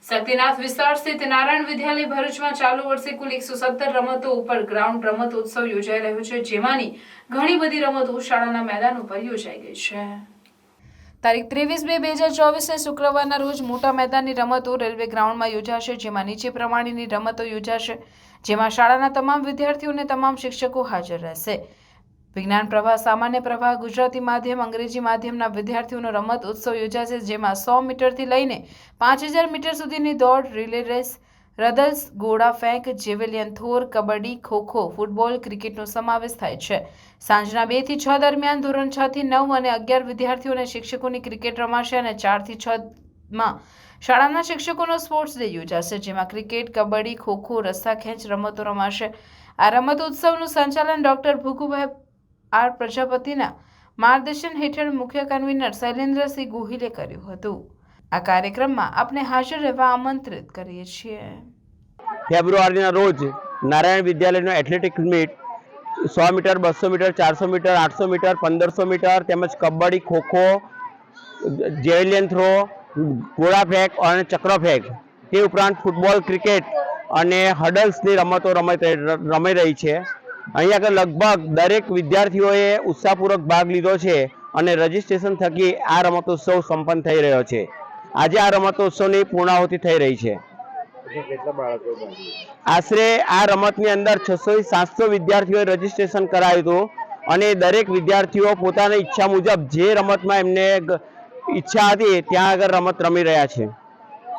શક્તિનાથ વિસ્તાર સ્થિત નારાયણ વિદ્યાલય ભરૂચમાં ચાલુ વર્ષે કુલ 117 રમતો ઉપર ગ્રાઉન્ડ રમતોત્સવ યોજાઈ રહ્યો છે, જેમાંની ઘણી બધી રમતો શાળાના મેદાન ઉપર યોજાઈ ગઈ છે। તારીખ 23/2/2024 શુક્રવારના રોજ મોટા મેદાનની રમતો રેલવે ગ્રાઉન્ડમાં યોજાશે, જેમાં નીચે પ્રમાણેની રમતો યોજાશે, જેમાં શાળાના તમામ વિદ્યાર્થીઓ અને તમામ શિક્ષકો હાજર રહેશે। વિજ્ઞાન પ્રવાહ, સામાન્ય પ્રવાહ, ગુજરાતી માધ્યમ, અંગ્રેજી માધ્યમના વિદ્યાર્થીઓનો રમત ઉત્સવ યોજાશે, જેમાં 100 મીટરથી લઈને 5000 મીટર સુધીની દોડ, રિલે રેસ, રદલ્સ, ગોળા ફેંક, જેવેલિયન થ્રો, કબડ્ડી, ખોખો, ફૂટબોલ, ક્રિકેટનો સમાવેશ થાય છે। સાંજના 2 થી 6 દરમિયાન ધોરણ 6 થી 9 અને 11 વિદ્યાર્થીઓ અને શિક્ષકોની ક્રિકેટ રમાશે અને 4 થી 6 માં શાળાના શિક્ષકોનો સ્પોર્ટ્સ ડે યોજાશે, જેમાં ક્રિકેટ, કબડ્ડી, ખોખો, રસ્સા ખેંચ રમતો રમાશે। આ રમત ઉત્સવનું સંચાલન ડોક્ટર ભૂકુભાઈ આર પ્રજાપતિના માર્ગદર્શન હેઠળ મુખ્ય કન્વીનર શૈલેન્દ્રસિંહ ગોહિલે કર્યું હતું। આ કાર્યક્રમમાં આપણે હાજર રહેવા આમંત્રિત કરીએ છીએ। ફેબ્રુઆરીના રોજ નારાયણ વિદ્યાલયનો athletics meet 100 metre, 200 metre, 400 metre, 800 metre, 1500 metre તેમજ કબડ્ડી, ખોખો, જેવેલિયન થ્રો, ગોળા ફેંક અને ચક્ર ફેંક, તે ઉપરાંત ફૂટબોલ, ક્રિકેટ અને હડલ્સની રમતો રમાઈ રહી છે। અહીંયા આગળ લગભગ દરેક વિદ્યાર્થીઓએ ઉત્સાહપૂર્વક ભાગ લીધો છે અને રજીસ્ટ્રેશન થકી આ રમતોત્સવ સંપન્ન થઈ રહ્યો છે। આજે આ રમતોત્સવની પૂર્ણાહુતિ થઈ રહી છે। આશરે આ રમતની અંદર 600 થી 700 વિદ્યાર્થીઓએ રજીસ્ટ્રેશન કરાવ્યું હતું અને દરેક વિદ્યાર્થીઓ પોતાની ઈચ્છા મુજબ જે રમતમાં એમને ઈચ્છા હતી ત્યાં આગળ રમત રમી રહ્યા છે।